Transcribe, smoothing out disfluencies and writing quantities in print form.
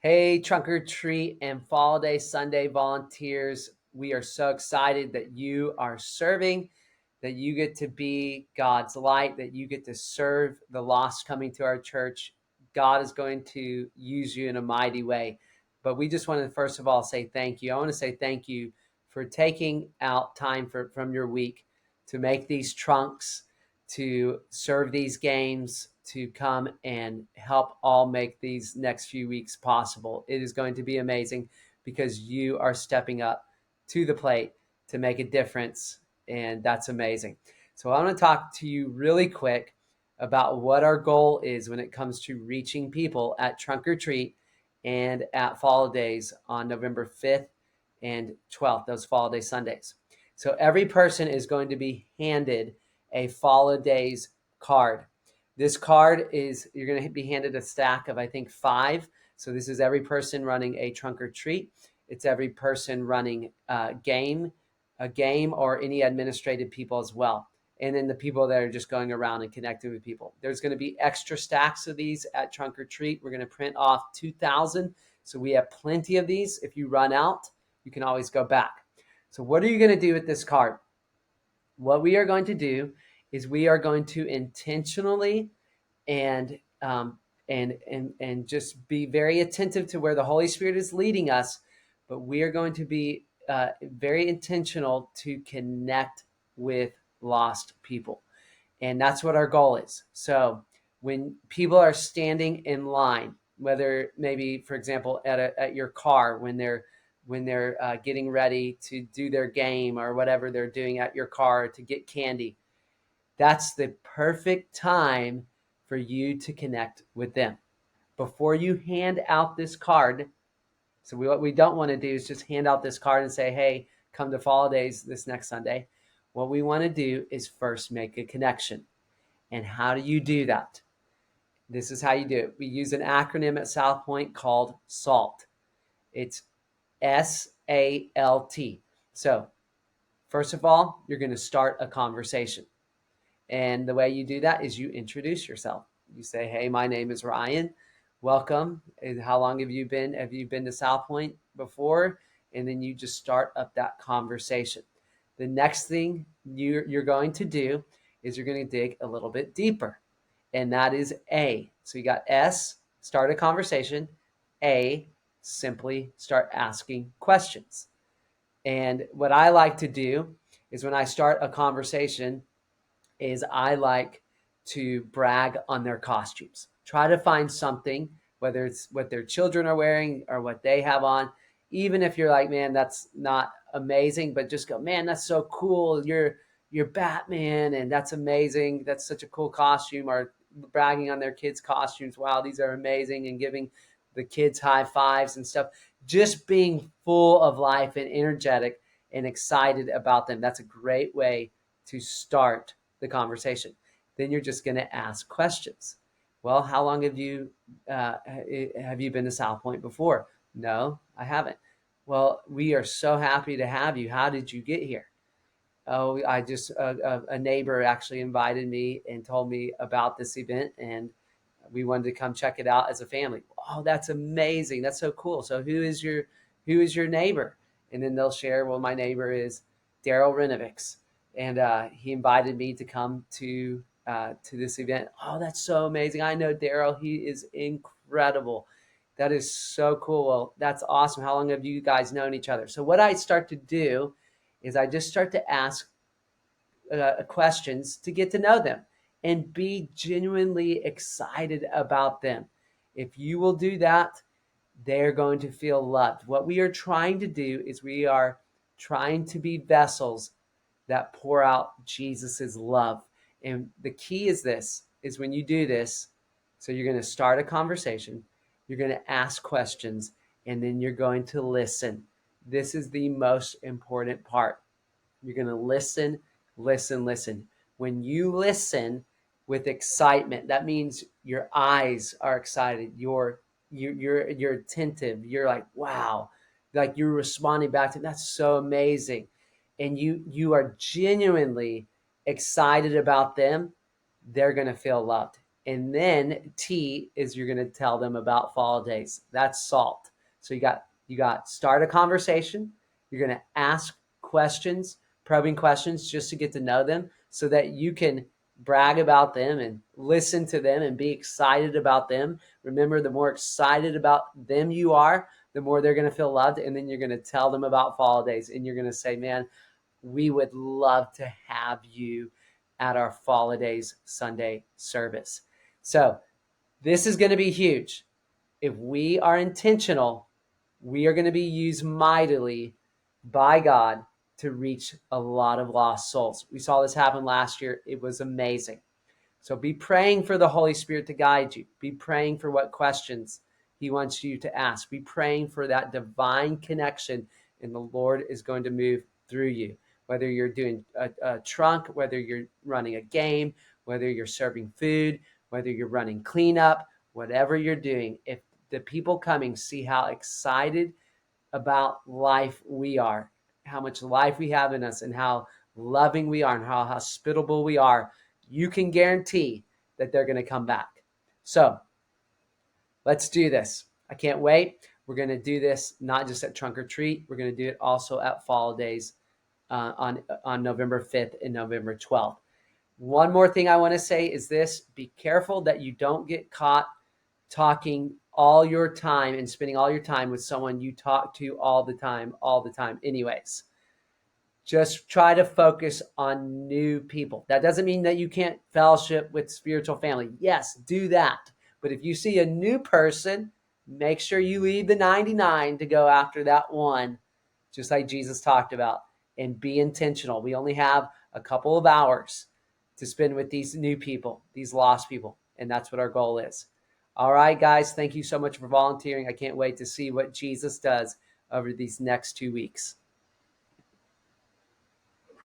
Hey, Trunk or Treat and Falliday Sunday volunteers. We are so excited that you are serving, that you get to be God's light, that you get to serve the lost coming to our church. God is going to use you in a mighty way. But we just want to, first of all, say thank you. I want to say thank you for taking out time from your week to make these trunks, to serve these games, to come and help all make these next few weeks possible. It is going to be amazing because you are stepping up to the plate to make a difference, and that's amazing. So I want to talk to you really quick about what our goal is when it comes to reaching people at Trunk or Treat and at Fallidays on November 5th and 12th, those Falliday Sundays. So every person is going to be handed a Fallidays card. This card is, you're going to be handed a stack of, I think, 5. So this is every person running a Trunk or Treat. It's every person running a game or any administrative people as well. And then the people that are just going around and connecting with people. There's going to be extra stacks of these at Trunk or Treat. We're going to print off 2,000. So we have plenty of these. If you run out, you can always go back. So what are you going to do with this card? What we are going to do is we are going to intentionally and just be very attentive to where the Holy Spirit is leading us. But we are going to be very intentional to connect with lost people. And that's what our goal is. So when people are standing in line, whether maybe, for example, at your car, when they're getting ready to do their game or whatever they're doing at your car to get candy, that's the perfect time for you to connect with them. Before you hand out this card, so what we don't want to do is just hand out this card and say, hey, come to Fallidays this next Sunday. What we want to do is first make a connection. And how do you do that? This is how you do it. We use an acronym at South Point called SALT. It's SALT. So first of all, you're going to start a conversation. And the way you do that is you introduce yourself. You say, hey, my name is Ryan. Welcome. And how long have you been? Have you been to South Point before? And then you just start up that conversation. The next thing you're going to do is you're going to dig a little bit deeper. And that is A. So you got S, start a conversation. A, simply start asking questions. And what I like to do is when I start a conversation, is I like to brag on their costumes. Try to find something, whether it's what their children are wearing or what they have on. Even if you're like, man, that's not amazing, but just go, man, that's so cool. You're Batman, and that's amazing. That's such a cool costume. Or bragging on their kids' costumes. Wow, these are amazing, and giving the kids high fives and stuff. Just being full of life and energetic and excited about them. That's a great way to start the conversation. Then you're just going to ask questions. Well, how long have you been to South Point before? No, I haven't. Well, we are so happy to have you. How did you get here? Oh, I just a neighbor actually invited me and told me about this event, and we wanted to come check it out as a family. Oh, that's amazing. That's so cool. So who is your neighbor? And then they'll share, well, my neighbor is Daryl Renovix, and he invited me to come to this event. Oh, that's so amazing. I know Daryl. He is incredible. That is so cool. Well, that's awesome. How long have you guys known each other? So what I start to do is I just start to ask questions to get to know them and be genuinely excited about them. If you will do that, they're going to feel loved. What we are trying to do is we are trying to be vessels that pour out Jesus's love. And the key is this, is when you do this, so you're going to start a conversation, you're going to ask questions, and then you're going to listen. This is the most important part. You're going to listen, listen, listen. When you listen with excitement, that means your eyes are excited. You're attentive. You're like, wow, like you're responding back to them. That's so amazing. And you are genuinely excited about them. They're going to feel loved. And then T is you're going to tell them about Fallidays. That's salt. So you got start a conversation. You're going to ask questions, probing questions just to get to know them so that you can brag about them and listen to them and be excited about them. Remember, the more excited about them you are, the more they're going to feel loved. And then you're going to tell them about Fallidays and you're going to say, man, we would love to have you at our Fallidays Sunday service. So this is going to be huge. If we are intentional, we are going to be used mightily by God to reach a lot of lost souls. We saw this happen last year. It was amazing. So be praying for the Holy Spirit to guide you. Be praying for what questions he wants you to ask. Be praying for that divine connection, and the Lord is going to move through you. Whether you're doing a trunk, whether you're running a game, whether you're serving food, whether you're running cleanup, whatever you're doing, if the people coming see how excited about life we are, how much life we have in us, and how loving we are, and how hospitable we are, you can guarantee that they're going to come back. So let's do this. I can't wait. We're going to do this not just at Trunk or Treat. We're going to do it also at Fallidays on November 5th and November 12th. One more thing I want to say is this: be careful that you don't get caught talking all your time and spending all your time with someone you talk to all the time anyways. Just try to focus on new people. That doesn't mean that you can't fellowship with spiritual family. Yes, do that. But if you see a new person, make sure you leave the 99 to go after that one, just like Jesus talked about, and be intentional. We only have a couple of hours to spend with these new people, these lost people, and that's what our goal is. All right, guys, thank you so much for volunteering. I can't wait to see what Jesus does over these next 2 weeks.